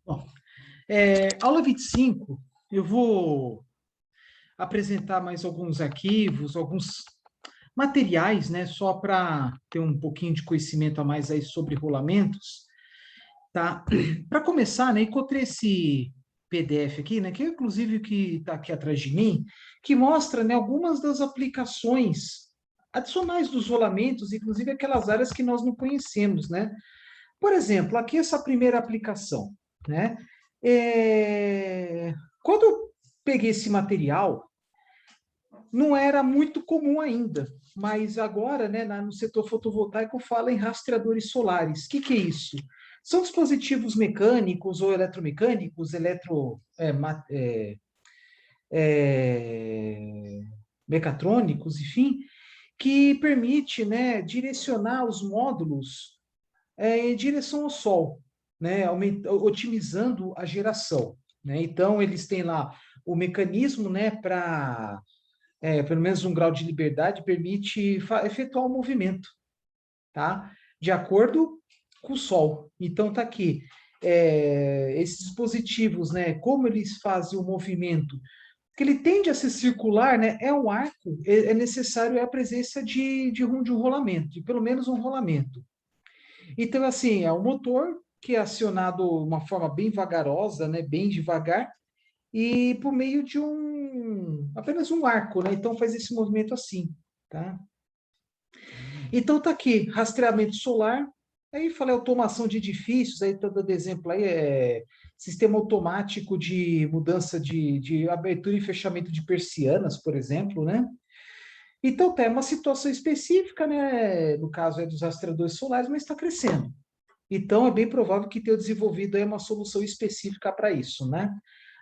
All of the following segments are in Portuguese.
Bom, aula 25, eu vou apresentar mais alguns arquivos, alguns materiais, né, só para ter um pouquinho de conhecimento a mais aí sobre rolamentos, tá? Para começar, né, encontrei esse PDF aqui, né, que é inclusive o que está aqui atrás de mim, que mostra, né, algumas das aplicações adicionais dos rolamentos, inclusive aquelas áreas que nós não conhecemos, né? Por exemplo, aqui essa primeira aplicação, né? É, Quando eu peguei esse material, não era muito comum ainda, mas agora, né, no setor fotovoltaico, fala em rastreadores solares. O que é isso? São dispositivos mecânicos ou eletromecânicos, mecatrônicos, enfim, que permite, né, direcionar os módulos em direção ao Sol, né, otimizando a geração. Né? Então, eles têm lá o mecanismo, né, para, pelo menos um grau de liberdade, permite efetuar o movimento, tá? De acordo com o Sol. Então, tá aqui. Esses dispositivos, né, como eles fazem o movimento, que ele tende a ser circular, né, é um arco, é necessário a presença de um rolamento, de pelo menos um rolamento. Então, assim, é um motor que é acionado de uma forma bem vagarosa, né, bem devagar, e por meio de apenas um arco, né? Então faz esse movimento assim, tá? Então tá aqui, rastreamento solar, aí falei automação de edifícios, aí tô dando exemplo aí, sistema automático de mudança de abertura e fechamento de persianas, por exemplo, né? Então tem uma situação específica, né? No caso é dos rastreadores solares, mas está crescendo. Então, é bem provável que tenha desenvolvido aí uma solução específica para isso, né?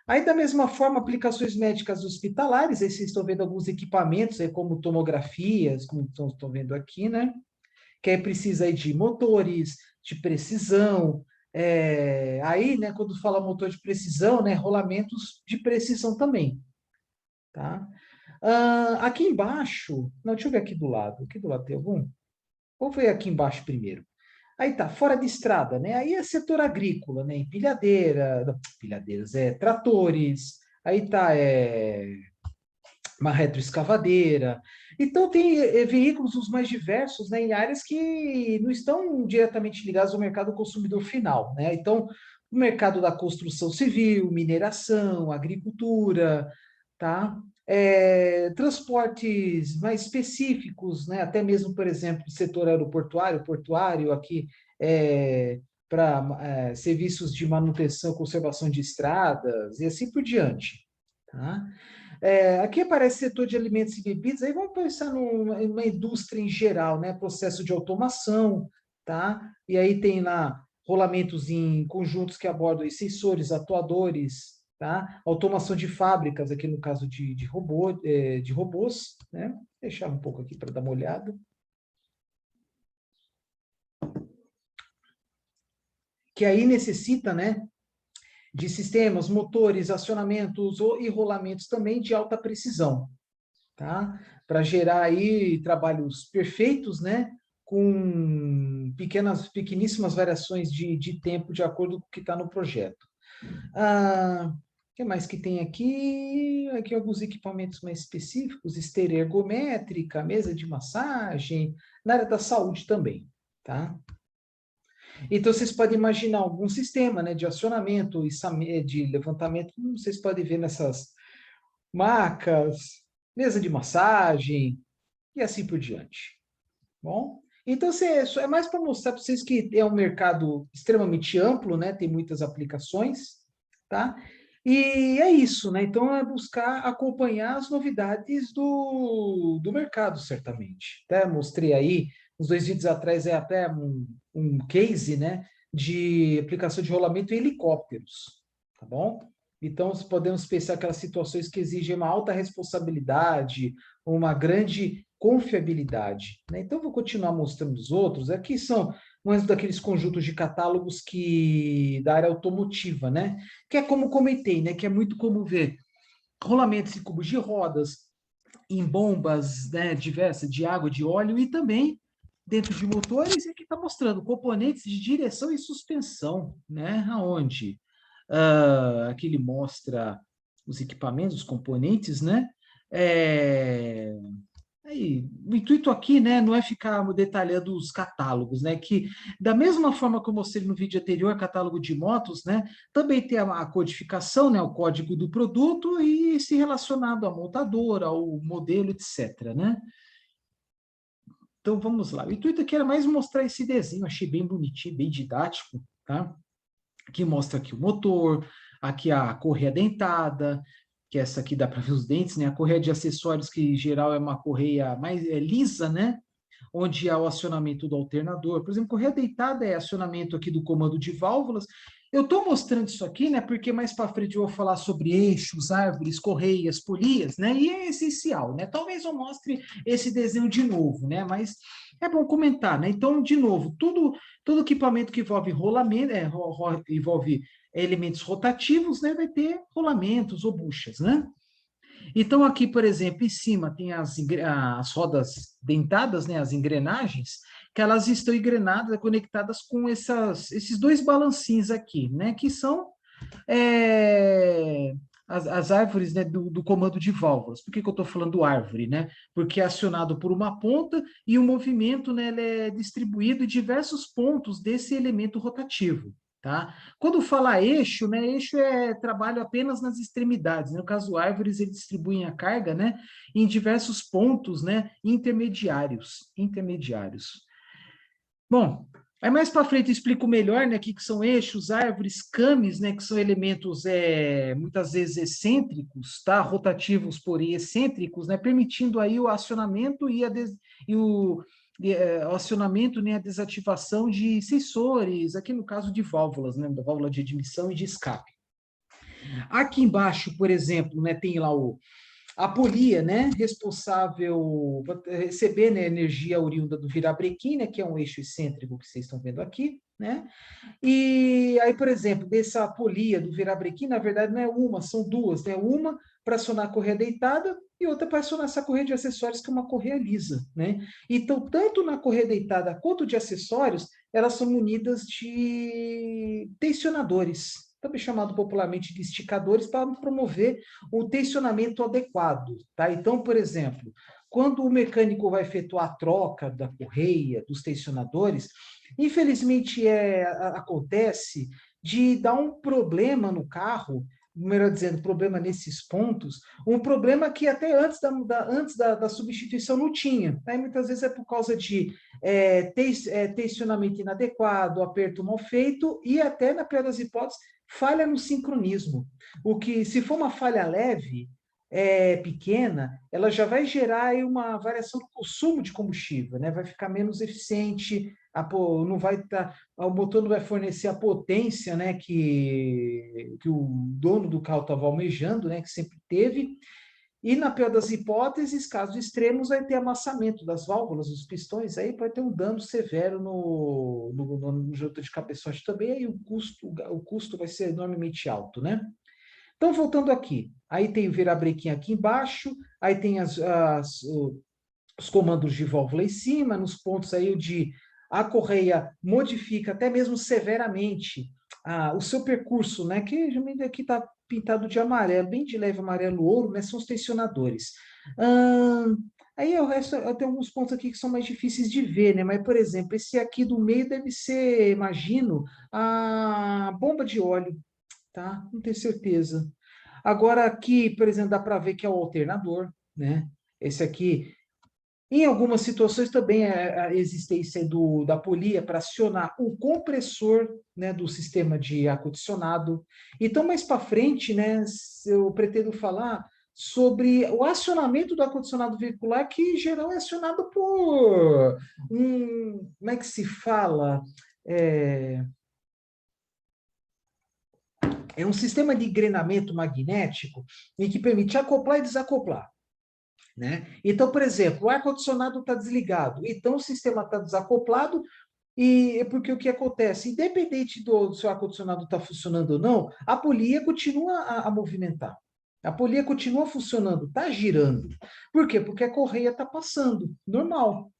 Aí, da mesma forma, aplicações médicas hospitalares, aí vocês estão vendo alguns equipamentos, aí, como tomografias, como estão vendo aqui, né? Que aí precisa aí de motores, de precisão, aí, né, quando fala motor de precisão, né, rolamentos de precisão também, tá? Aqui embaixo, não, deixa eu ver aqui do lado tem algum? Vamos ver aqui embaixo primeiro. Aí tá, fora de estrada, né? Aí é setor agrícola, né? Empilhadeira, não, empilhadeiras, tratores, aí tá, uma retroescavadeira. Então tem veículos os mais diversos, né? Em áreas que não estão diretamente ligados ao mercado consumidor final, né? Então, o mercado da construção civil, mineração, agricultura, tá? Transportes mais específicos, né? Até mesmo, por exemplo, setor aeroportuário, portuário, aqui para serviços de manutenção, conservação de estradas e assim por diante. Tá? Aqui aparece setor de alimentos e bebidas, aí vamos pensar numa indústria em geral, né? Processo de automação, tá? E aí tem lá rolamentos em conjuntos que abordam os sensores, atuadores, tá? Automação de fábricas, aqui no caso de robôs, né? Vou deixar um pouco aqui para dar uma olhada. Que aí necessita, né, de sistemas, motores, acionamentos e rolamentos também de alta precisão, tá? Para gerar aí trabalhos perfeitos, né? Com pequeníssimas variações de tempo de acordo com o que está no projeto. O que mais que tem aqui? Aqui alguns equipamentos mais específicos, esteira ergométrica, mesa de massagem, na área da saúde também, tá? Então, vocês podem imaginar algum sistema, né, de acionamento e de levantamento, como vocês podem ver nessas macas, mesa de massagem e assim por diante. Bom, então isso é mais para mostrar para vocês que é um mercado extremamente amplo, né? Tem muitas aplicações, tá? E é isso, né? Então é buscar acompanhar as novidades do mercado, certamente. Até mostrei aí, uns 2 vídeos atrás, é até um case, né? De aplicação de rolamento em helicópteros, tá bom? Então, podemos pensar aquelas situações que exigem uma alta responsabilidade, uma grande confiabilidade. Né? Então, vou continuar mostrando os outros. Aqui são mais daqueles conjuntos de catálogos da área automotiva, né? Que é como comentei, né? Que é muito comum ver rolamentos em cubos de rodas, em bombas, né, diversas de água, de óleo e também dentro de motores. E aqui está mostrando componentes de direção e suspensão, né? Aonde? Aqui ele mostra os equipamentos, os componentes, né? Aí, o intuito aqui, né, não é ficar detalhando os catálogos, né, que da mesma forma que eu mostrei no vídeo anterior, catálogo de motos, né, também tem a codificação, né, o código do produto e se relacionado à montadora, ao modelo, etc, né? Então, vamos lá. O intuito aqui era mais mostrar esse desenho, achei bem bonitinho, bem didático, tá? Que mostra aqui o motor, aqui a correia dentada, que essa aqui dá para ver os dentes, né? A correia de acessórios, que em geral é uma correia mais lisa, né? Onde há o acionamento do alternador. Por exemplo, correia dentada é acionamento aqui do comando de válvulas. Eu estou mostrando isso aqui, né? Porque mais para frente eu vou falar sobre eixos, árvores, correias, polias, né? E é essencial, né? Talvez eu mostre esse desenho de novo, né? Mas é bom comentar, né? Então, de novo, todo equipamento que envolve rolamento, envolve elementos rotativos, né? Vai ter rolamentos ou buchas, né? Então, aqui, por exemplo, em cima tem as rodas dentadas, né, as engrenagens, que elas estão engrenadas, conectadas com esses dois balancinhos aqui, né, que são é, as árvores, né, do comando de válvulas. Por que eu estou falando árvore, né? Porque é acionado por uma ponta e o movimento, né, ele é distribuído em diversos pontos desse elemento rotativo. Tá? Quando fala eixo, né, eixo é trabalho apenas nas extremidades. Né? No caso, árvores, eles distribuem a carga, né, em diversos pontos, né, intermediários. Bom, aí mais para frente eu explico melhor, né, o que são eixos, árvores, cames, né, que são elementos muitas vezes excêntricos, tá? Rotativos, porém excêntricos, né, permitindo aí o acionamento o acionamento, né, a desativação de sensores, aqui no caso de válvulas, né, da válvula de admissão e de escape. Aqui embaixo, por exemplo, né, tem lá a polia, né, responsável por receber, né, energia oriunda do virabrequim, né, que é um eixo excêntrico que vocês estão vendo aqui, né? E aí, por exemplo, dessa polia do virabrequim, na verdade não é uma, são duas, né? Uma para acionar a correia deitada e outra para acionar essa correia de acessórios, que é uma correia lisa, né? Então, tanto na correia deitada quanto de acessórios, elas são munidas de tensionadores, também chamado popularmente de esticadores, para promover o tensionamento adequado, tá? Então, por exemplo, quando o mecânico vai efetuar a troca da correia, dos tensionadores, infelizmente acontece de dar um problema no carro, melhor dizendo, problema nesses pontos, um problema que até antes da substituição não tinha. Aí muitas vezes é por causa de tensionamento inadequado, aperto mal feito e até, na pior das hipóteses, falha no sincronismo. O que, se for uma falha leve, pequena, ela já vai gerar aí uma variação do consumo de combustível, né? Vai ficar menos eficiente, não vai o motor não vai fornecer a potência, né, que o dono do carro estava almejando, né, que sempre teve. E na pior das hipóteses, casos extremos, vai ter amassamento das válvulas, dos pistões, aí pode ter um dano severo no junta de cabeçote também, aí o custo vai ser enormemente alto, né? Então, voltando aqui, aí tem o virabrequim aqui embaixo, aí tem os comandos de válvula em cima, nos pontos aí a correia modifica até mesmo severamente o seu percurso, né? Que geralmente aqui está pintado de amarelo, bem de leve amarelo ouro, né? São os tensionadores. Aí o resto, tem alguns pontos aqui que são mais difíceis de ver, né? Mas, por exemplo, esse aqui do meio deve ser, imagino, a bomba de óleo, tá? Não tenho certeza. Agora aqui, por exemplo, dá para ver que é o alternador, né? Esse aqui, em algumas situações também a existência da polia para acionar o compressor, né, do sistema de ar-condicionado. Então, mais para frente, né, eu pretendo falar sobre o acionamento do ar-condicionado veicular, que em geral é acionado por como é que se fala? É, é um sistema de engrenamento magnético em que permite acoplar e desacoplar. Né? Então, por exemplo, o ar-condicionado está desligado, então o sistema está desacoplado, e é porque o que acontece? Independente do seu ar-condicionado estar funcionando ou não, a polia continua a movimentar. A polia continua funcionando, está girando. Por quê? Porque a correia está passando, normal.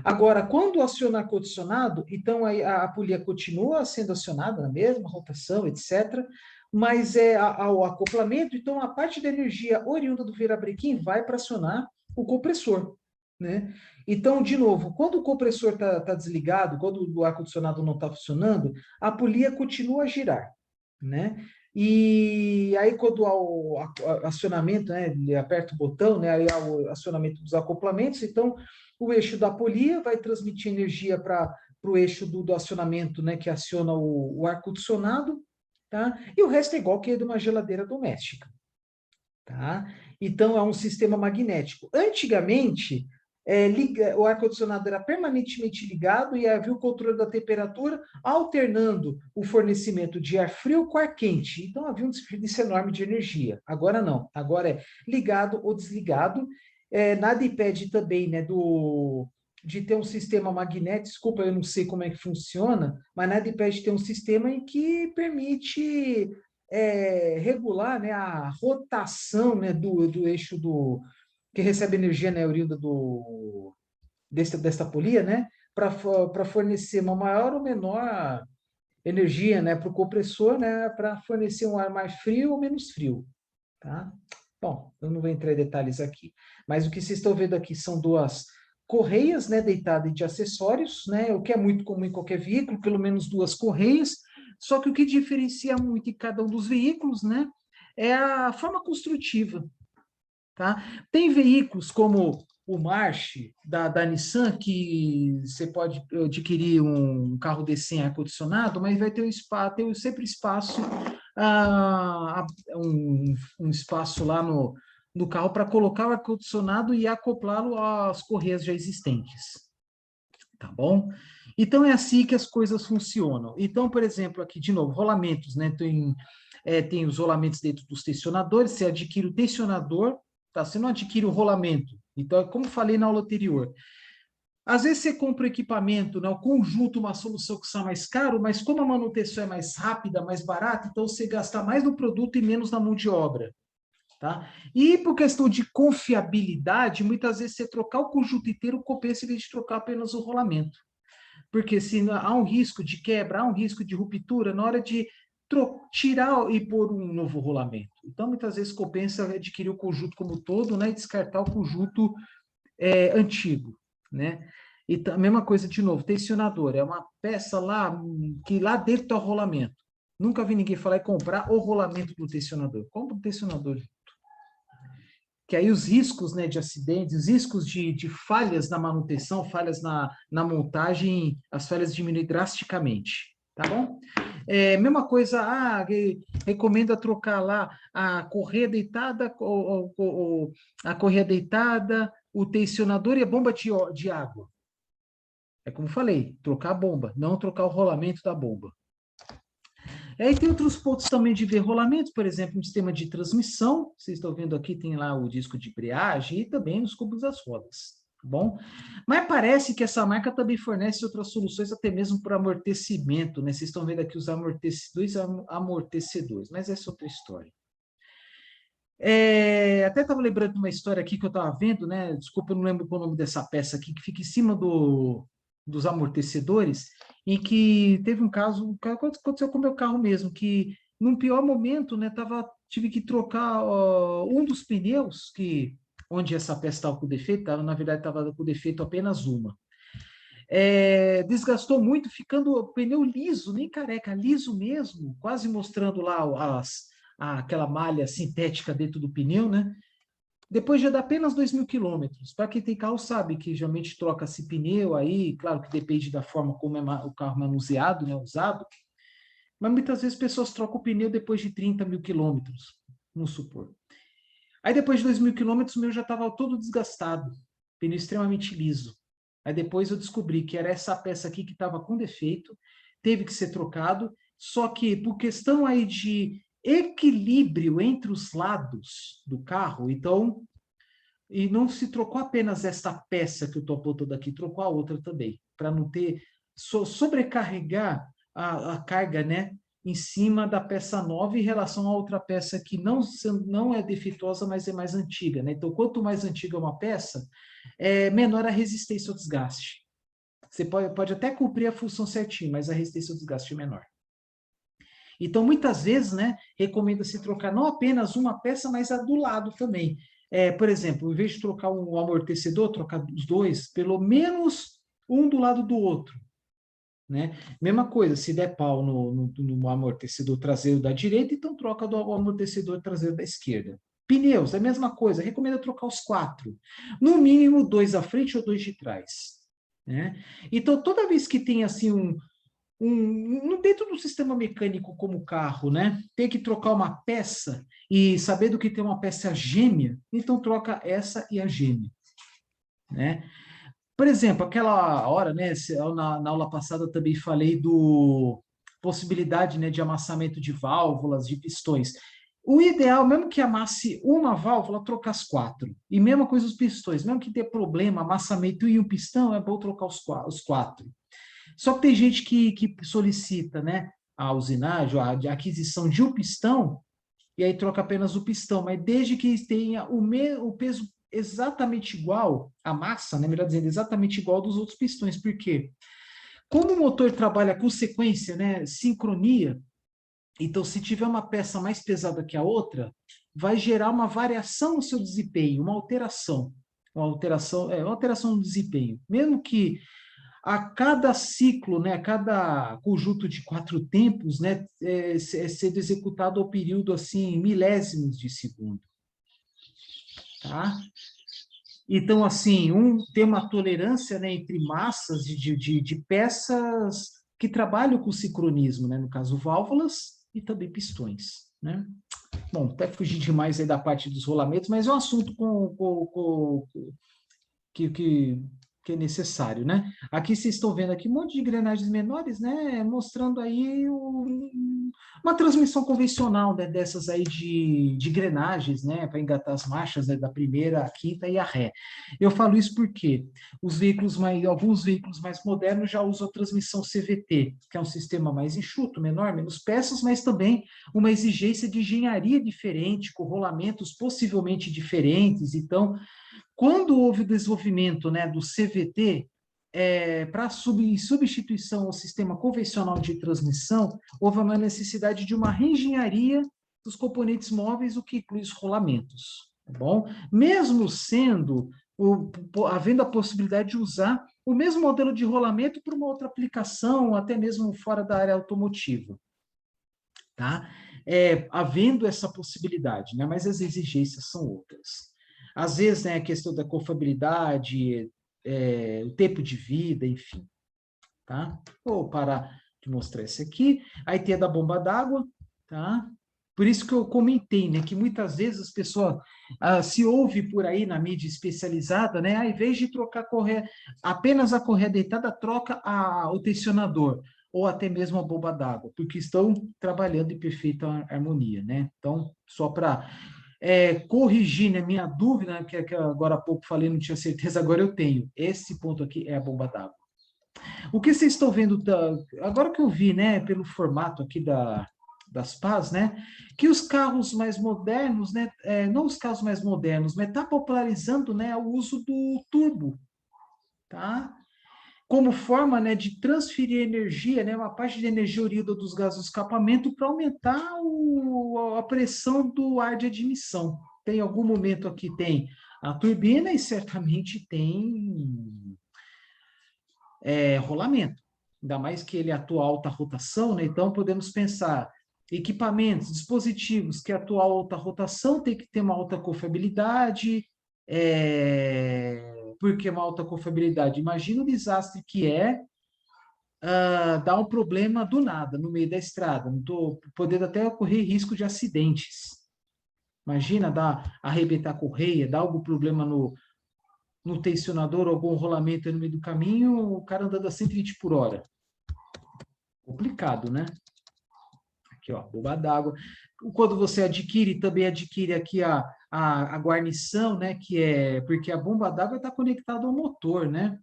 Agora, quando aciona o ar-condicionado, então a polia continua sendo acionada na mesma rotação, etc. mas ao acoplamento, então a parte da energia oriunda do virabrequim vai para acionar o compressor, né? Então, de novo, quando o compressor está desligado, quando o ar-condicionado não está funcionando, a polia continua a girar, né? E aí, quando há o acionamento, né, ele aperta o botão, né, aí há o acionamento dos acoplamentos, então o eixo da polia vai transmitir energia para o eixo do acionamento, né, que aciona o ar-condicionado, tá? E o resto é igual que é de uma geladeira doméstica, tá? Então, é um sistema magnético. Antigamente, o ar-condicionado era permanentemente ligado e havia o controle da temperatura, alternando o fornecimento de ar frio com ar quente. Então, havia um desperdício enorme de energia. Agora não. Agora é ligado ou desligado. Nada impede também, né, de ter um sistema magnético. Desculpa, eu não sei como é que funciona, mas nada impede de ter um sistema em que permite regular, né, a rotação, né, do eixo que recebe energia, né, oriunda desta polia, né, para fornecer uma maior ou menor energia, né, para o compressor, né, para fornecer um ar mais frio ou menos frio, tá? Bom, eu não vou entrar em detalhes aqui, mas o que vocês estão vendo aqui são duas correias, né, deitadas de acessórios, né, o que é muito comum em qualquer veículo, pelo menos duas correias, só que o que diferencia muito em cada um dos veículos, né, é a forma construtiva, tá? Tem veículos como o March da Nissan, que você pode adquirir um carro desse sem ar-condicionado, mas vai ter, ter sempre espaço, um espaço lá no carro para colocar o ar-condicionado e acoplá-lo às correias já existentes, tá bom? Então é assim que as coisas funcionam. Então, por exemplo, aqui de novo, rolamentos, né? Tem os rolamentos dentro dos tensionadores, você adquire o tensionador, tá? Você não adquire o rolamento. Então, como falei na aula anterior, às vezes você compra o equipamento, né, o conjunto, uma solução que sai mais caro, mas como a manutenção é mais rápida, mais barata, então você gasta mais no produto e menos na mão de obra. Tá? E por questão de confiabilidade, muitas vezes você trocar o conjunto inteiro compensa em vez de trocar apenas o rolamento. Porque se há um risco de quebra, há um risco de ruptura na hora de tirar e pôr um novo rolamento. Então, muitas vezes compensa adquirir o conjunto como todo, né, e descartar o conjunto antigo, né? E a mesma coisa de novo, tensionador, é uma peça lá que lá dentro está o rolamento. Nunca vi ninguém falar em comprar o rolamento do tensionador. Compra o tensionador, que aí os riscos, né, de acidentes, os riscos de falhas na manutenção, falhas na montagem, as falhas diminuem drasticamente, tá bom? Mesma coisa, recomenda trocar lá a correia deitada, a correia deitada, o tensionador e a bomba de água. É como falei, trocar a bomba, não trocar o rolamento da bomba. E aí tem outros pontos também de ver rolamentos, por exemplo, no sistema de transmissão. Vocês estão vendo aqui, tem lá o disco de embreagem e também nos cubos das rodas. Tá bom? Mas parece que essa marca também fornece outras soluções, até mesmo para amortecimento, né? Vocês estão vendo aqui os amortecedores, mas essa é outra história. Até estava lembrando de uma história aqui que eu estava vendo, né? Desculpa, eu não lembro o nome dessa peça aqui, que fica em cima dos amortecedores, em que teve um caso, aconteceu com o meu carro mesmo, que num pior momento, né, tive que trocar um dos pneus, onde essa peça estava com defeito, na verdade estava com defeito apenas uma. Desgastou muito, ficando o pneu liso, nem careca, liso mesmo, quase mostrando lá aquela malha sintética dentro do pneu, né? Depois já dá apenas 2.000 quilômetros. Para quem tem carro sabe que geralmente troca-se pneu aí, claro que depende da forma como o carro manuseado, né, usado, mas muitas vezes pessoas trocam o pneu depois de 30.000 quilômetros, vamos supor. Aí depois de 2.000 quilômetros o meu já estava todo desgastado, pneu extremamente liso. Aí depois eu descobri que era essa peça aqui que estava com defeito, teve que ser trocado, só que por questão aí de equilíbrio entre os lados do carro, então, e não se trocou apenas esta peça que eu estou apontando aqui, trocou a outra também, para não ter, sobrecarregar a carga, né, em cima da peça nova em relação a outra peça que não é defeituosa, mas é mais antiga, né? Então, quanto mais antiga uma peça, menor a resistência ao desgaste. Você pode até cumprir a função certinho, mas a resistência ao desgaste é menor. Então, muitas vezes, né, recomenda-se trocar não apenas uma peça, mas a do lado também. Por exemplo, em vez de trocar um amortecedor, trocar os dois, pelo menos um do lado do outro, né? Mesma coisa, se der pau no amortecedor traseiro da direita, então troca do amortecedor traseiro da esquerda. Pneus, é a mesma coisa, recomenda trocar os 4. No mínimo, 2 à frente ou 2 de trás. Né? Então, toda vez que tem assim dentro do sistema mecânico como o carro, né? Tem que trocar uma peça e sabendo que tem uma peça gêmea, então troca essa e a gêmea, né? Por exemplo, aquela hora, né? Na aula passada eu também falei do possibilidade, né, de amassamento de válvulas, de pistões. O ideal, mesmo que amasse uma válvula, trocar as 4. E mesma coisa os pistões, mesmo que dê problema, amassamento em um pistão, é bom trocar os 4. Só que tem gente que solicita, né, a usinagem, a aquisição de um pistão, e aí troca apenas o pistão, mas desde que tenha o peso exatamente igual, a massa, né, melhor dizendo, exatamente igual dos outros pistões. Por quê? Como o motor trabalha com sequência, né, sincronia, então se tiver uma peça mais pesada que a outra, vai gerar uma variação no seu desempenho, uma alteração. Uma alteração no desempenho. Mesmo que a cada ciclo, né, a cada conjunto de 4 tempos, né, sendo executado ao período assim milésimos de segundo, tá? Então, assim, tem uma tolerância, né, entre massas de peças que trabalham com sincronismo, né, no caso, válvulas e também pistões, né? Bom, até fugir demais aí da parte dos rolamentos, mas é um assunto que, que é necessário, né? Aqui vocês estão vendo aqui um monte de engrenagens menores, né? Mostrando aí uma transmissão convencional, né? Dessas aí de engrenagens, né? Para engatar as marchas, né? Da primeira, a quinta e a ré. Eu falo isso porque alguns veículos mais modernos já usam a transmissão CVT, que é um sistema mais enxuto, menor, menos peças, mas também uma exigência de engenharia diferente, com rolamentos possivelmente diferentes. Então, quando houve o desenvolvimento, né, do CVT, para substituição ao sistema convencional de transmissão, houve uma necessidade de uma reengenharia dos componentes móveis, o que inclui os rolamentos. Tá bom? Mesmo havendo a possibilidade de usar o mesmo modelo de rolamento para uma outra aplicação, até mesmo fora da área automotiva. Tá? Havendo essa possibilidade, né? Mas as exigências são outras. Às vezes, né, a questão da confiabilidade, o tempo de vida, enfim. Tá? Vou parar de mostrar esse aqui. Aí tem a da bomba d'água, tá? Por isso que eu comentei, né, que muitas vezes as pessoas se ouve por aí na mídia especializada, né, ao invés de trocar apenas a correia deitada, troca o tensionador ou até mesmo a bomba d'água, porque estão trabalhando em perfeita harmonia, né? Então, só para corrigir, né, minha dúvida, né, que agora há pouco falei, não tinha certeza, agora eu tenho. Esse ponto aqui é a bomba d'água. O que vocês estão vendo, agora que eu vi, né, pelo formato aqui das pás, né, que os carros mais modernos, né, não os carros mais modernos, mas está popularizando, né, o uso do turbo, tá? Como forma, né, de transferir energia, né, uma parte de energia oriunda dos gases de escapamento para aumentar a pressão do ar de admissão. Tem algum momento aqui tem a turbina e certamente tem rolamento. Ainda mais que ele atua a alta rotação, né? Então podemos pensar equipamentos, dispositivos que atuam a alta rotação tem que ter uma alta confiabilidade. Por que uma alta confiabilidade? Imagina o desastre que dar um problema do nada, no meio da estrada. Não estou podendo até ocorrer risco de acidentes. Imagina arrebentar a correia, dar algum problema no tensionador, algum rolamento no meio do caminho, o cara andando a 120 por hora. Complicado, né? Aqui, ó, bomba d'água. Quando você também adquire aqui a guarnição, né? Porque a bomba d'água está conectada ao motor, né?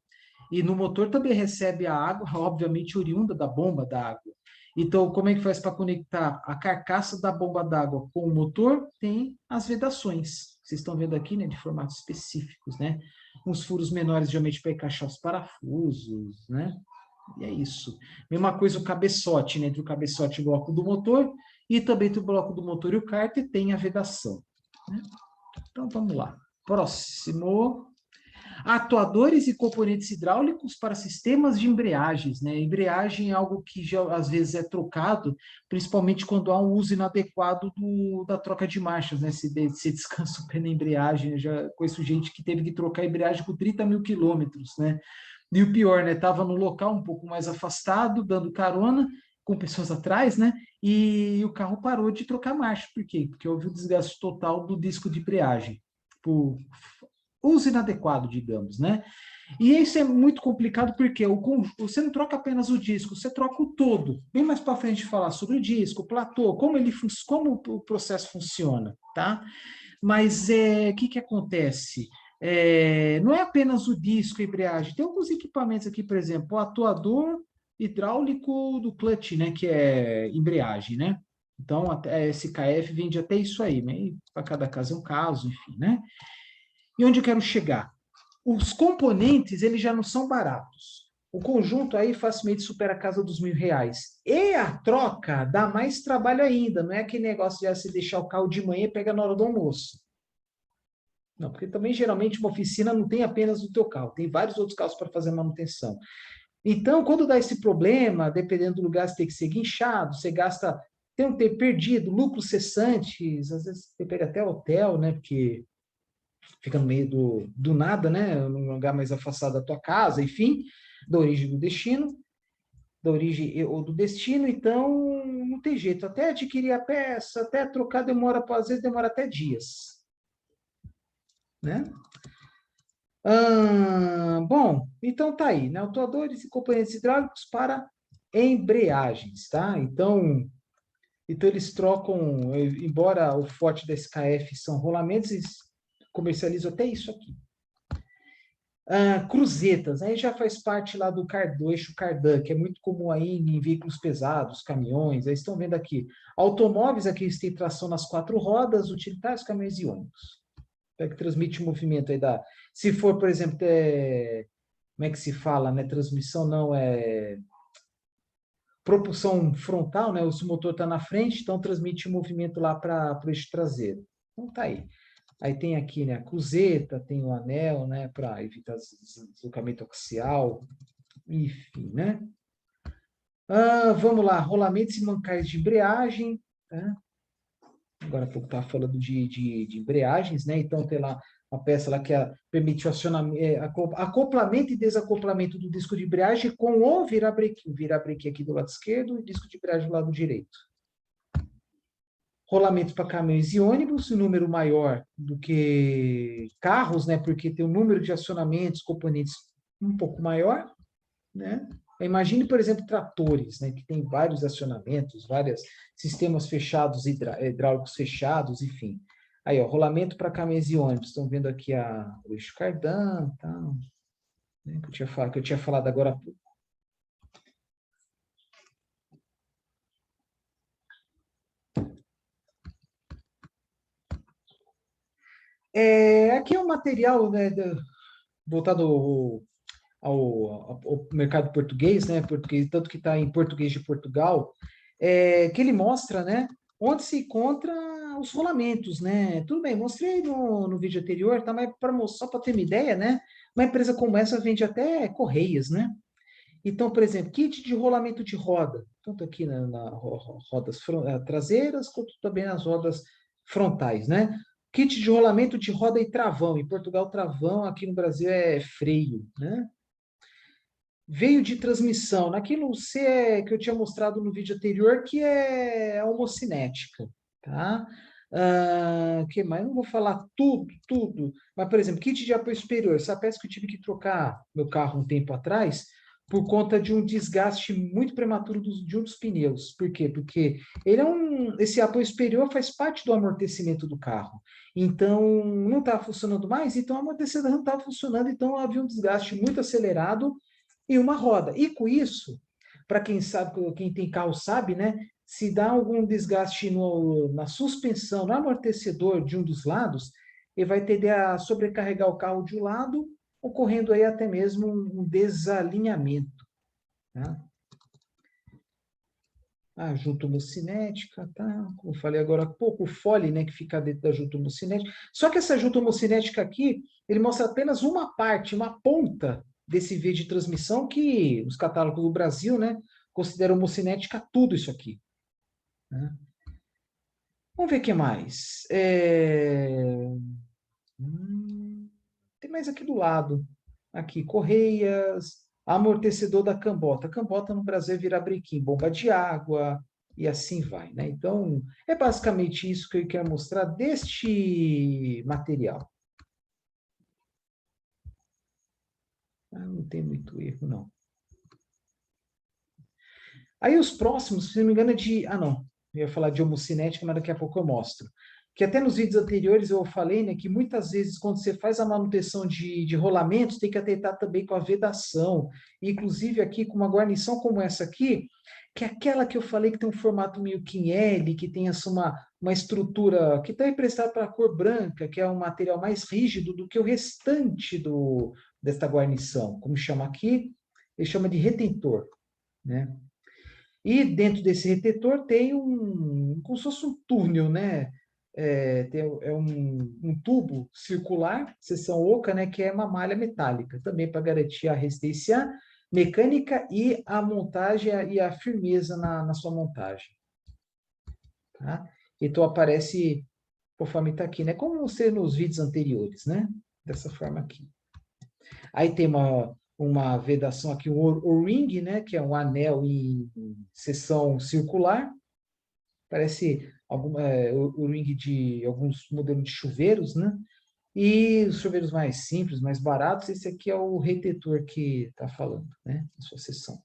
E no motor também recebe a água, obviamente oriunda da bomba d'água. Então, como é que faz para conectar a carcaça da bomba d'água com o motor? Tem as vedações. Vocês estão vendo aqui, né, de formatos específicos, né? Uns furos menores, geralmente, para encaixar os parafusos, né? E é isso. Mesma coisa o cabeçote, né? Entre o cabeçote e o bloco do motor, e também entre o bloco do motor e o cárter tem a vedação, né? Então, vamos lá. Próximo. Atuadores e componentes hidráulicos para sistemas de embreagens, né? Embreagem é algo que já, às vezes é trocado, principalmente quando há um uso inadequado da troca de marchas, né? Se descansa o pé na embreagem, eu já conheço gente que teve que trocar a embreagem com 30 mil quilômetros, né? E o pior, né? Estava no local um pouco mais afastado, dando carona, com pessoas atrás, né? E o carro parou de trocar marcha. Por quê? Porque houve o desgaste total do disco de embreagem, por uso inadequado, digamos, né? E isso é muito complicado porque você não troca apenas o disco, você troca o todo. Bem mais para frente falar sobre o disco, o platô, como o processo funciona, tá? Mas o que acontece? Não é apenas o disco, a embreagem. Tem alguns equipamentos aqui, por exemplo, o atuador hidráulico do clutch, né? Que é embreagem, né? Então, a SKF vende até isso aí, né? Para cada caso é um caso, enfim, né? E onde eu quero chegar? Os componentes, eles já não são baratos. O conjunto aí facilmente supera a casa dos R$ 1.000. E a troca dá mais trabalho ainda. Não é aquele negócio de se deixar o carro de manhã e pegar na hora do almoço. Não, porque também geralmente uma oficina não tem apenas o teu carro, tem vários outros carros para fazer manutenção. Então, quando dá esse problema, dependendo do lugar, você tem que ser guinchado, você gasta, tem um tempo perdido, lucros cessantes, às vezes você pega até hotel, né? Porque fica no meio do nada, né? Num lugar mais afastado da tua casa, enfim, da origem do destino, da origem ou do destino, então não tem jeito. Até adquirir a peça, até trocar demora, às vezes demora até dias, né? Bom, então tá aí, né? Autuadores e componentes hidráulicos para embreagens, tá? Então eles trocam, embora o forte da SKF são rolamentos, eles comercializam até isso aqui. Cruzetas, aí já faz parte lá do eixo cardan, que é muito comum aí em veículos pesados, caminhões, aí estão vendo aqui, automóveis, aqui eles têm tração nas 4 rodas, utilitários, caminhões e ônibus, que transmite o movimento aí se for, por exemplo, como é que se fala, né, transmissão não, propulsão frontal, né, se o motor está na frente, então transmite o movimento lá para o eixo traseiro, então tá aí. Aí tem aqui, né, a cruzeta, tem o anel, né, para evitar deslocamento axial, enfim, né? Vamos lá, rolamentos e mancais de embreagem, tá? Agora há pouco estava falando de embreagens, né? Então tem lá uma peça lá que permite o acoplamento e desacoplamento do disco de embreagem com o virabrequim aqui do lado esquerdo e o disco de embreagem do lado direito. Rolamento para caminhões e ônibus, um número maior do que carros, né? Porque tem um número de acionamentos, componentes um pouco maior, né? Imagine, por exemplo, tratores, né? Que tem vários acionamentos, vários sistemas fechados, hidráulicos fechados, enfim. Aí, ó, rolamento para caminhões e ônibus. Estão vendo aqui o eixo cardan, tal, né? Que eu tinha falado agora há pouco. Aqui é um material, né, voltado ao mercado português, né? Português, tanto que está em português de Portugal, que ele mostra, né? Onde se encontra os rolamentos, né? Tudo bem, mostrei no vídeo anterior, tá? Mas para mostrar, para ter uma ideia, né? Uma empresa como essa vende até correias, né? Então, por exemplo, kit de rolamento de roda, tanto aqui na rodas traseiras, quanto também nas rodas frontais, né? Kit de rolamento de roda e travão. Em Portugal, travão, aqui no Brasil é freio, né? Veio de transmissão, naquilo que eu tinha mostrado no vídeo anterior, que é a homocinética, tá? Que mais? Não vou falar tudo, mas, por exemplo, kit de apoio superior, essa peça que eu tive que trocar meu carro um tempo atrás, por conta de um desgaste muito prematuro de um dos pneus. Por quê? Porque esse apoio superior faz parte do amortecimento do carro. Então, não estava funcionando mais, então o amortecedor não estava funcionando, então havia um desgaste muito acelerado e uma roda. E com isso, para quem sabe, quem tem carro sabe, né? Se dá algum desgaste na suspensão, no amortecedor de um dos lados, ele vai tender a sobrecarregar o carro de um lado, ocorrendo aí até mesmo um desalinhamento, tá? A junta homocinética, tá? Como eu falei agora há pouco, o fole, né, que fica dentro da junta homocinética. Só que essa junta homocinética aqui, ele mostra apenas uma parte, uma ponta desse V de transmissão que os catálogos do Brasil, né, consideram homocinética tudo isso aqui, né? Vamos ver o que mais. Tem mais aqui do lado. Aqui, correias, amortecedor da cambota. Cambota no Brasil é virabrequim, bomba de água, e assim vai, né? Então, é basicamente isso que eu quero mostrar deste material. Não tem muito erro, não. Aí os próximos, se não me engano, é de... Ah, não. Eu ia falar de homocinética, mas daqui a pouco eu mostro. Que até nos vídeos anteriores eu falei, né, que muitas vezes quando você faz a manutenção de rolamentos, tem que atentar também com a vedação. Inclusive aqui com uma guarnição como essa aqui, que é aquela que eu falei que tem um formato meio quinhelle, que tem essa uma estrutura que está emprestada para a cor branca, que é um material mais rígido do que o restante desta guarnição. Como chama aqui? Ele chama de retentor, né? E dentro desse retentor tem como se fosse um túnel, né? Um tubo circular, seção oca, né? Que é uma malha metálica, também para garantir a resistência mecânica e a montagem e a firmeza na sua montagem. Tá? Então aparece conforme está aqui, né? Como você nos vídeos anteriores, né? Dessa forma aqui. Aí tem uma vedação aqui, o ring, né, que é um anel em seção circular. Parece o ring de alguns modelos de chuveiros, né? E os chuveiros mais simples, mais baratos, esse aqui é o retentor que está falando, né? A sua seção.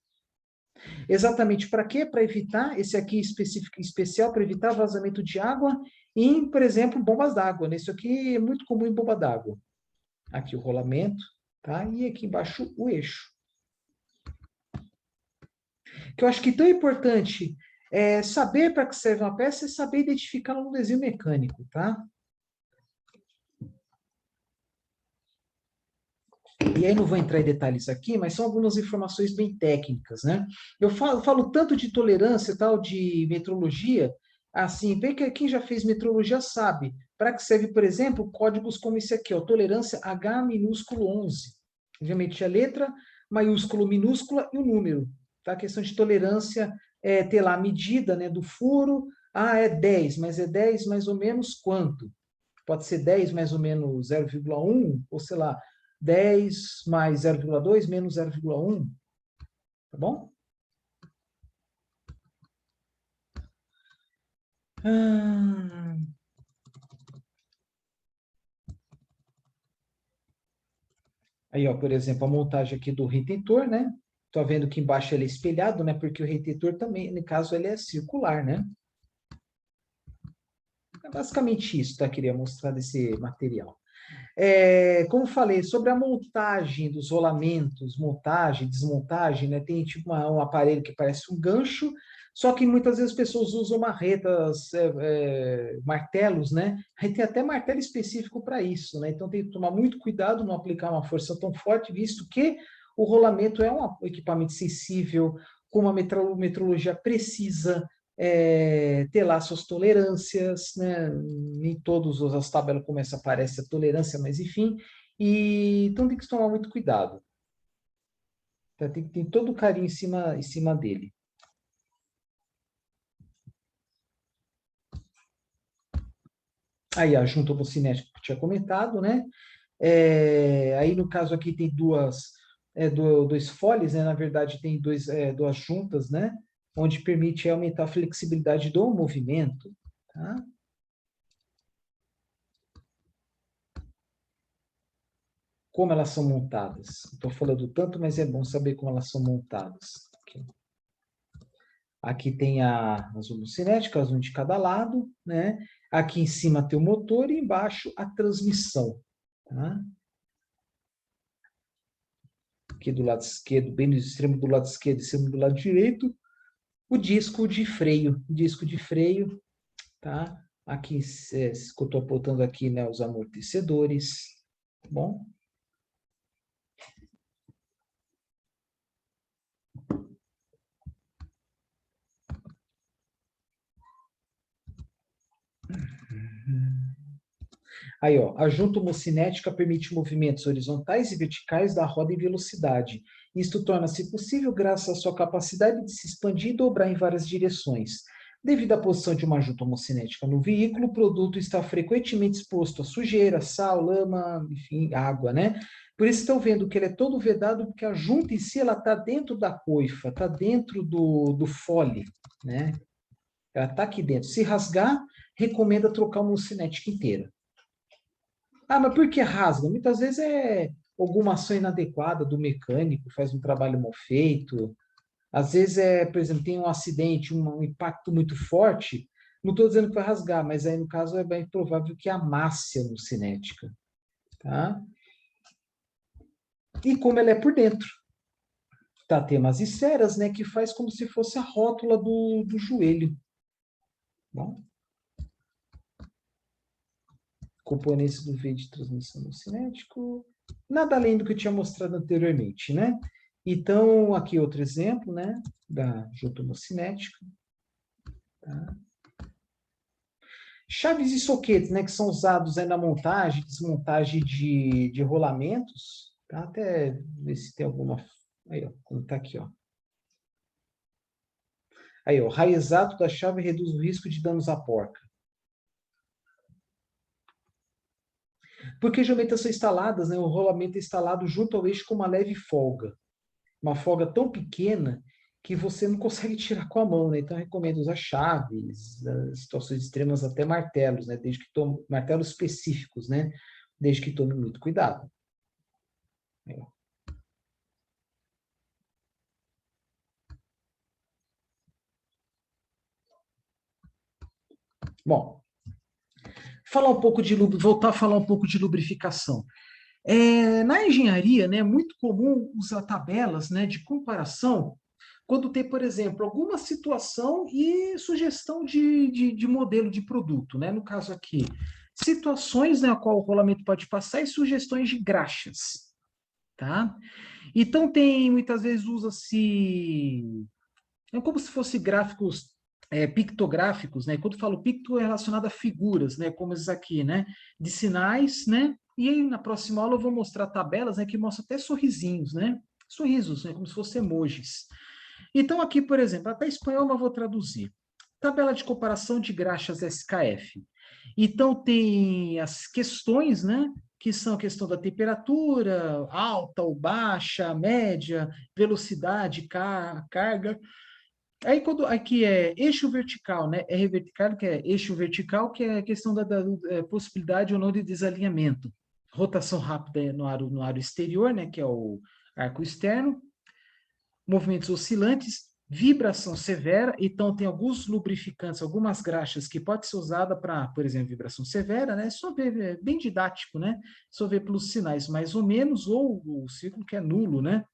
Exatamente para quê? Para evitar, esse aqui específico, especial, para evitar vazamento de água em, por exemplo, bombas d'água, né? Isso aqui é muito comum em bomba d'água. Aqui o rolamento, tá? E aqui embaixo o eixo. Que eu acho que tão importante é saber para que serve uma peça e saber identificá-la no desenho mecânico, tá? E aí não vou entrar em detalhes aqui, mas são algumas informações bem técnicas, né? Eu falo tanto de tolerância, tal, de metrologia, assim, bem que quem já fez metrologia sabe. Para que serve, por exemplo, códigos como esse aqui, ó, tolerância H minúsculo 11. Obviamente a letra, maiúsculo, minúscula e o número. Tá? A questão de tolerância é ter lá a medida, né, do furo. Ah, é 10, mas é 10 mais ou menos quanto? Pode ser 10 mais ou menos 0,1, ou sei lá, 10 mais 0,2 menos 0,1, tá bom? Ah, aí, ó, por exemplo, a montagem aqui do retentor, né? Tô vendo que embaixo ele é espelhado, né? Porque o retentor também, no caso, ele é circular, né? É basicamente isso, tá? Queria mostrar desse material. Como falei, sobre a montagem dos rolamentos, montagem, desmontagem, né? Tem tipo um aparelho que parece um gancho, só que muitas vezes as pessoas usam marretas, martelos, né? Aí tem até martelo específico para isso, né? Então tem que tomar muito cuidado, não aplicar uma força tão forte, visto que o rolamento é um equipamento sensível, com uma metrologia precisa, ter lá suas tolerâncias, né? Nem todas as tabelas começam a aparecer a tolerância, mas enfim, e então tem que tomar muito cuidado. Tá? Tem que ter todo o carinho em cima dele. Aí a junta homocinética que eu tinha comentado, né? Aí no caso aqui tem dois foles, né? Na verdade tem duas juntas, né? Onde permite aumentar a flexibilidade do movimento, tá? Como elas são montadas. Estou falando tanto, mas é bom saber como elas são montadas. Aqui tem as homocinéticas, um de cada lado, né? Aqui em cima tem o motor e embaixo a transmissão, tá? Aqui do lado esquerdo, bem no extremo do lado esquerdo e extremo do lado direito, o disco de freio, tá? Aqui, que eu estou apontando aqui, né, os amortecedores, tá bom? Aí, ó, a junta homocinética permite movimentos horizontais e verticais da roda em velocidade. Isto torna-se possível graças à sua capacidade de se expandir e dobrar em várias direções. Devido à posição de uma junta homocinética no veículo, o produto está frequentemente exposto a sujeira, sal, lama, enfim, água, né? Por isso estão vendo que ele é todo vedado, porque a junta em si, ela está dentro da coifa, está dentro do fole, né? Ela está aqui dentro. Se rasgar, recomenda trocar a homocinética inteira. Ah, mas por que rasga? Muitas vezes é alguma ação inadequada do mecânico, faz um trabalho mal feito. Às vezes é, por exemplo, tem um acidente, um impacto muito forte. Não estou dizendo que vai rasgar, mas aí no caso é bem provável que amasse a cinética, tá? E como ela é por dentro, tá? Tem umas esferas, né, que faz como se fosse a rótula do joelho. Bom? Componentes do veio de transmissão do cinético, nada além do que eu tinha mostrado anteriormente, né? Então, aqui outro exemplo, né, da junta homocinética. Tá? Chaves e soquetes, né, que são usados aí na montagem, desmontagem de rolamentos, tá? Até ver se tem alguma... Aí, ó, como tá aqui, ó. Aí, ó, raio exato da chave reduz o risco de danos à porca. Porque geralmente são instaladas, né, o rolamento é instalado junto ao eixo com uma leve folga. Uma folga tão pequena que você não consegue tirar com a mão, né? Então, eu recomendo usar chaves, situações extremas, até martelos, né? Desde que tome, martelos específicos, né? Desde que tome muito cuidado. Bom, falar um pouco de voltar a falar um pouco de lubrificação. Na engenharia, né, é muito comum usar tabelas, né, de comparação quando tem, por exemplo, alguma situação e sugestão de modelo de produto, né? No caso aqui, situações na qual o rolamento pode passar e sugestões de graxas, tá? Então tem, muitas vezes usa-se, é como se fosse gráficos pictográficos, né? Quando eu falo picto é relacionado a figuras, né? Como esses aqui, né? De sinais, né? E aí na próxima aula eu vou mostrar tabelas, né? Que mostram até sorrisinhos, né? Sorrisos, né? Como se fossem emojis. Então, aqui, por exemplo, até espanhol eu vou traduzir. Tabela de comparação de graxas SKF. Então, tem as questões, né? Que são a questão da temperatura, alta ou baixa, média, velocidade, carga. Aí, quando aqui é eixo vertical, né? R vertical, que é eixo vertical, que é a questão da possibilidade ou não de desalinhamento. Rotação rápida no aro exterior, né? Que é o arco externo, movimentos oscilantes, vibração severa, então tem alguns lubrificantes, algumas graxas que pode ser usada para, por exemplo, vibração severa, né? Só ver, é bem didático, né? Só ver pelos sinais mais ou menos, ou o ciclo que é nulo, né?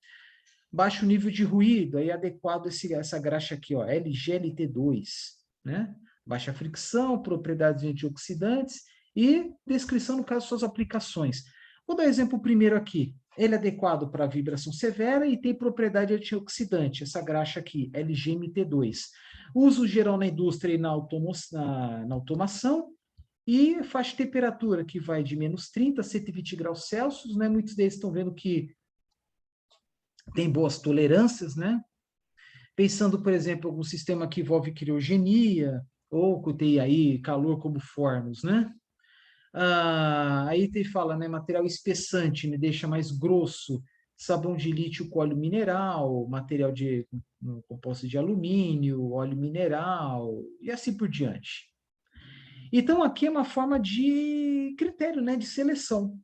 Baixo nível de ruído, aí adequado essa graxa aqui, ó, LGLT2, né? Baixa fricção, propriedades antioxidantes e descrição, no caso, suas aplicações. Vou dar exemplo primeiro aqui. Ele é adequado para vibração severa e tem propriedade antioxidante, essa graxa aqui, LGMT2. Uso geral na indústria e na automação, e faixa de temperatura que vai de menos 30 a 120 graus Celsius, né? Muitos deles estão vendo que tem boas tolerâncias, né? Pensando, por exemplo, algum sistema que envolve criogenia, ou que tem aí calor como fornos, né? Aí te fala, né, material espessante, né, deixa mais grosso, sabão de lítio com óleo mineral, material de composto de alumínio, óleo mineral, e assim por diante. Então, aqui é uma forma de critério, né, de seleção,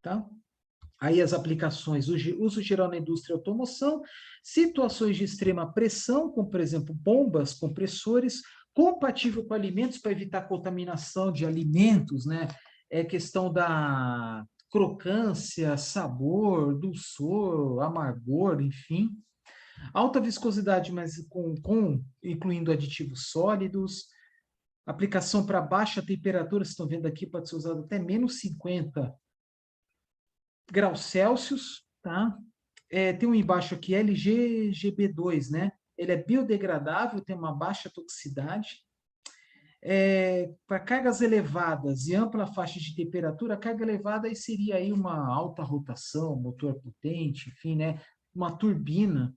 tá? Aí as aplicações, uso geral na indústria e automoção, situações de extrema pressão, como, por exemplo, bombas, compressores, compatível com alimentos para evitar contaminação de alimentos, né? É questão da crocância, sabor, dulçor, amargor, enfim. Alta viscosidade, mas incluindo aditivos sólidos. Aplicação para baixa temperatura, vocês estão vendo aqui, pode ser usado até menos 50 graus Celsius, tá? Tem um embaixo aqui, LGGB2, né? Ele é biodegradável, tem uma baixa toxicidade. para cargas elevadas e ampla faixa de temperatura, a carga elevada aí seria aí uma alta rotação, motor potente, enfim, né? Uma turbina,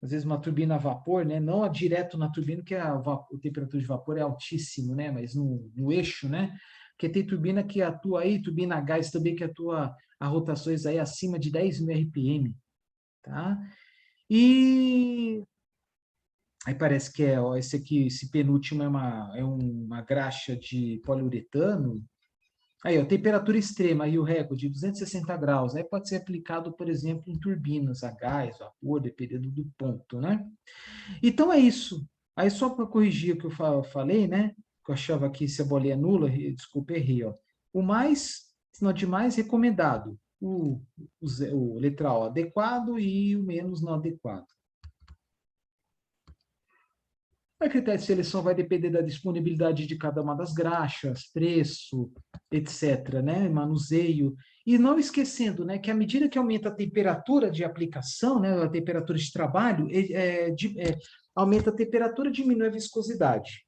às vezes uma turbina a vapor, né? Não direto na turbina, porque a temperatura de vapor é altíssimo, né? Mas no eixo, né? Porque tem turbina que atua aí, turbina a gás também que atua a rotações aí acima de 10.000 RPM, tá? E aí parece que ó, esse aqui, esse penúltimo é uma graxa de poliuretano. Aí, ó, temperatura extrema, aí o recorde, 260 graus. Aí pode ser aplicado, por exemplo, em turbinas a gás, vapor, dependendo do ponto, né? Então é isso. Aí só para corrigir o que eu falei, né? Que eu achava que cebolinha nula, desculpa, errei, ó. O mais, sinal de mais, recomendado. O letra O adequado e o menos não adequado. A critério de seleção vai depender da disponibilidade de cada uma das graxas, preço, etc., né? Manuseio. E não esquecendo, né, que à medida que aumenta a temperatura de aplicação, né, a temperatura de trabalho, aumenta a temperatura, diminui a viscosidade.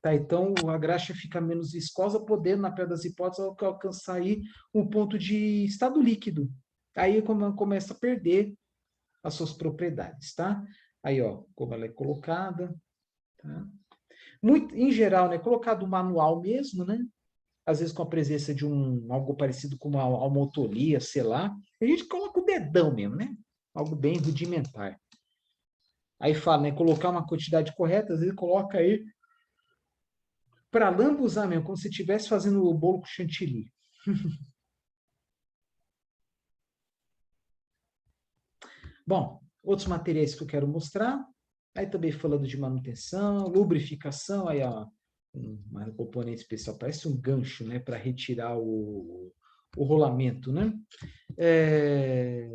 Tá? Então, a graxa fica menos viscosa, podendo, na pior das hipóteses, alcançar aí um ponto de estado líquido. Aí começa a perder as suas propriedades, tá? Aí, ó, como ela é colocada, tá? Muito, em geral, né, colocado manual mesmo, né? Às vezes com a presença de algo parecido com uma almotolia, sei lá. A gente coloca o dedão mesmo, né? Algo bem rudimentar. Aí fala, né? Colocar uma quantidade correta, às vezes coloca aí para lambuzar mesmo, como se estivesse fazendo o bolo com chantilly. Bom, outros materiais que eu quero mostrar. Aí também falando de manutenção, lubrificação, aí ó, um componente especial, parece um gancho, né, para retirar o rolamento, né? É...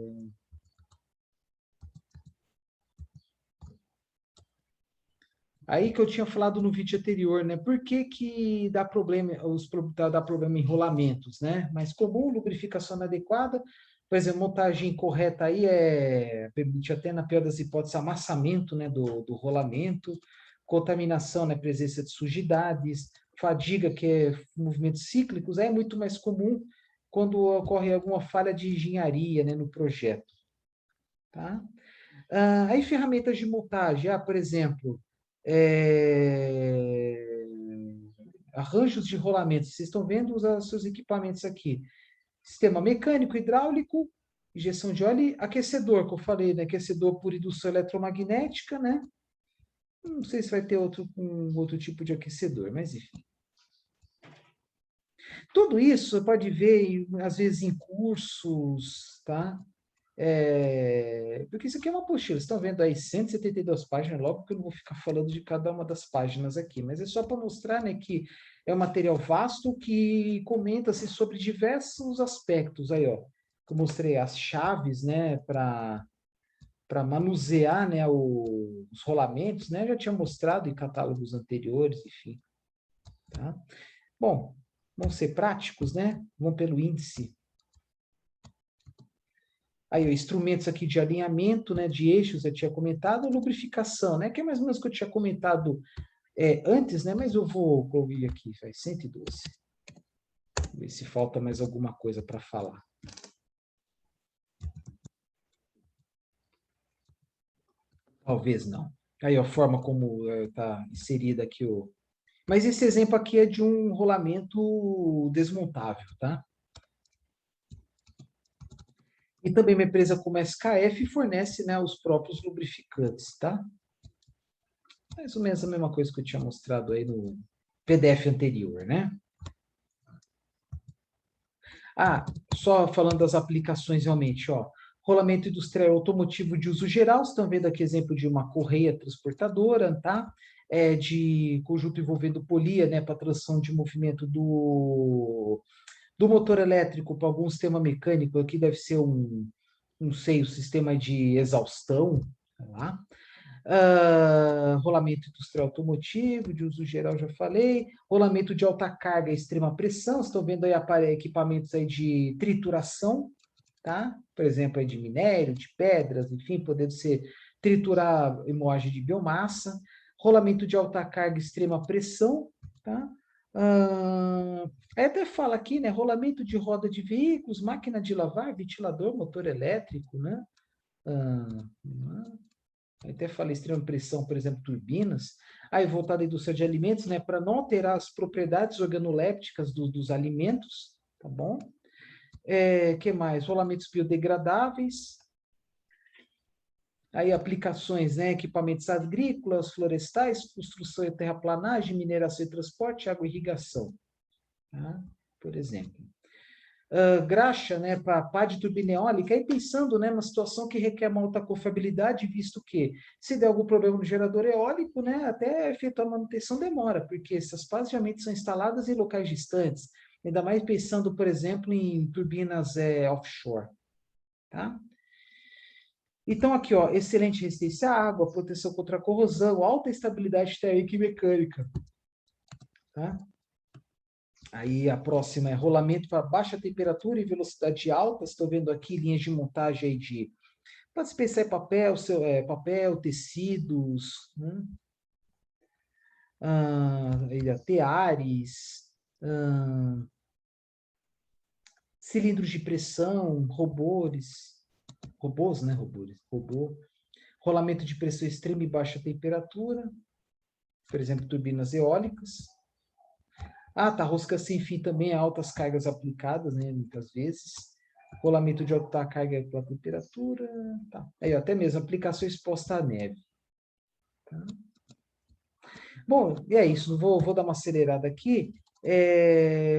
Aí que eu tinha falado no vídeo anterior, né? Por que que dá problema, dá problema em rolamentos, né? Mais comum, lubrificação inadequada, por exemplo, montagem incorreta aí permite até, na pior das hipóteses, amassamento, né, do rolamento, contaminação, né, presença de sujidades, fadiga, que é movimentos cíclicos, é muito mais comum quando ocorre alguma falha de engenharia, né, no projeto, tá? Aí ferramentas de montagem, por exemplo, é, arranjos de rolamento. Vocês estão vendo os seus equipamentos aqui. Sistema mecânico, hidráulico, injeção de óleo e aquecedor, que eu falei, né? Aquecedor por indução eletromagnética, né? Não sei se vai ter outro tipo de aquecedor, mas enfim. Tudo isso você pode ver, às vezes, em cursos, tá? Porque isso aqui é uma apostila, vocês estão vendo aí 172 páginas, logo que eu não vou ficar falando de cada uma das páginas aqui, mas é só para mostrar, né, que é um material vasto que comenta-se sobre diversos aspectos aí, ó, que eu mostrei as chaves, né, para manusear, né, os rolamentos, né, já tinha mostrado em catálogos anteriores, enfim, tá? Bom, vamos ser práticos, né, vamos pelo índice. Aí, instrumentos aqui de alinhamento, né, de eixos, eu tinha comentado, lubrificação, né, que é mais ou menos o que eu tinha comentado antes, né, mas eu vou concluir aqui, vai 112. Ver se falta mais alguma coisa para falar. Talvez não. Aí a forma como está inserida aqui o... Mas esse exemplo aqui é de um rolamento desmontável, tá? E também uma empresa como a SKF fornece, né, os próprios lubrificantes, tá? Mais ou menos a mesma coisa que eu tinha mostrado aí no PDF anterior, né? Só falando das aplicações realmente, ó. Rolamento industrial automotivo de uso geral, vocês estão vendo aqui exemplo de uma correia transportadora, tá? De conjunto envolvendo polia, né, para tração de movimento do motor elétrico para algum sistema mecânico, aqui deve ser não sei, o sistema de exaustão, sei lá. Rolamento industrial automotivo, de uso geral, já falei. Rolamento de alta carga e extrema pressão. Estão vendo aí equipamentos aí de trituração, tá? Por exemplo, aí de minério, de pedras, enfim, podendo ser triturar moagem de biomassa. Rolamento de alta carga e extrema pressão, tá? Aí até fala aqui, né? Rolamento de roda de veículos, máquina de lavar, ventilador, motor elétrico, né? Aí até fala extrema pressão, por exemplo, turbinas. Aí voltado à indústria de alimentos, né? Para não alterar as propriedades organolépticas dos alimentos, tá bom? Que mais? Rolamentos biodegradáveis. Aí aplicações, né? Equipamentos agrícolas, florestais, construção e terraplanagem, mineração e transporte, água e irrigação, tá? Por exemplo. Graxa, né, para pá de turbina eólica, aí pensando, né, numa situação que requer uma alta confiabilidade, visto que se der algum problema no gerador eólico, né, até efetuar a manutenção demora, porque essas pás geralmente são instaladas em locais distantes, ainda mais pensando, por exemplo, em turbinas offshore, tá? Então, aqui, ó, excelente resistência à água, proteção contra a corrosão, alta estabilidade térmica e mecânica, tá? Aí a próxima é rolamento para baixa temperatura e velocidade alta. Estou vendo aqui linhas de montagem aí de... Pode pensar em papel, papel, tecidos, né? Teares, cilindros de pressão, robôs, né? Robô. Rolamento de pressão extrema e baixa temperatura, por exemplo, turbinas eólicas. Tá, rosca sem fim também, altas cargas aplicadas, né, muitas vezes. Rolamento de alta carga pela temperatura, tá. Aí, ó, até mesmo aplicação exposta à neve. Tá? Bom, e é isso, vou dar uma acelerada aqui.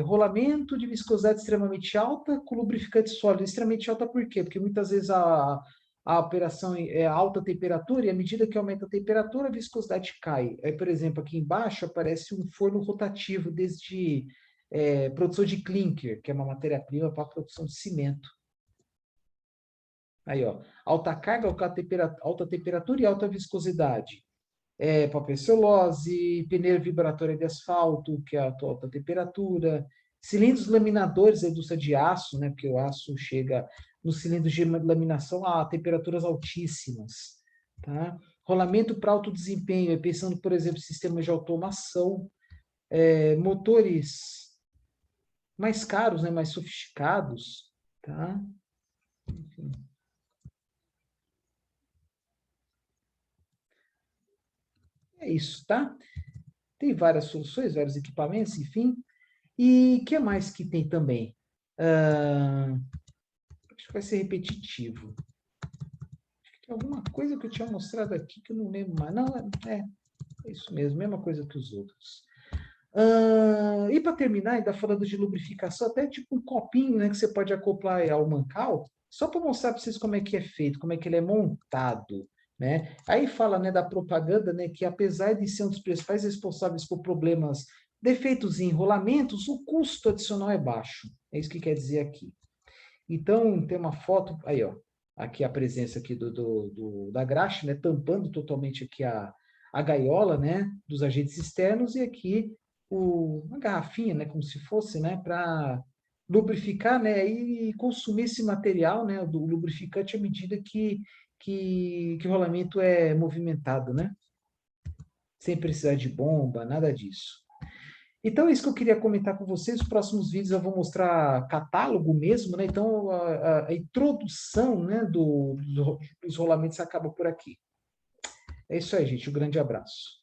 Rolamento de viscosidade extremamente alta com lubrificante sólido. Extremamente alta por quê? Porque muitas vezes a operação é alta temperatura e à medida que aumenta a temperatura, a viscosidade cai. Aí, por exemplo, aqui embaixo aparece um forno rotativo desde produção de clinker, que é uma matéria-prima para a produção de cimento. Aí, ó, alta carga, alta temperatura e alta viscosidade. Papel celulose, pneu vibratório de asfalto, que é a alta temperatura, cilindros laminadores da indústria de aço, né, porque o aço chega nos cilindros de laminação a temperaturas altíssimas, tá? Rolamento para alto desempenho, pensando, por exemplo, em sistemas de automação, motores mais caros, né, mais sofisticados, tá? Enfim. É isso, tá? Tem várias soluções, vários equipamentos, enfim. E o que mais que tem também? Acho que vai ser repetitivo. Acho que tem alguma coisa que eu tinha mostrado aqui que eu não lembro mais. Não, é isso mesmo, mesma coisa que os outros. E para terminar, ainda falando de lubrificação, até tipo um copinho, né, que você pode acoplar ao mancal, só para mostrar para vocês como é que é feito, como é que ele é montado, né? Aí fala, né, da propaganda, né, que apesar de ser um dos principais responsáveis por problemas, defeitos e enrolamentos, o custo adicional é baixo. É isso que quer dizer aqui. Então, tem uma foto, aí, ó, aqui a presença aqui da graxa, né, tampando totalmente aqui a gaiola, né, dos agentes externos, e aqui uma garrafinha, né, como se fosse, né, para lubrificar, né, e consumir esse material, né, do lubrificante à medida que o rolamento é movimentado, né, sem precisar de bomba, nada disso. Então, é isso que eu queria comentar com vocês. Os próximos vídeos eu vou mostrar catálogo mesmo, né? Então, a introdução, né, dos rolamentos acaba por aqui. É isso aí, gente. Um grande abraço.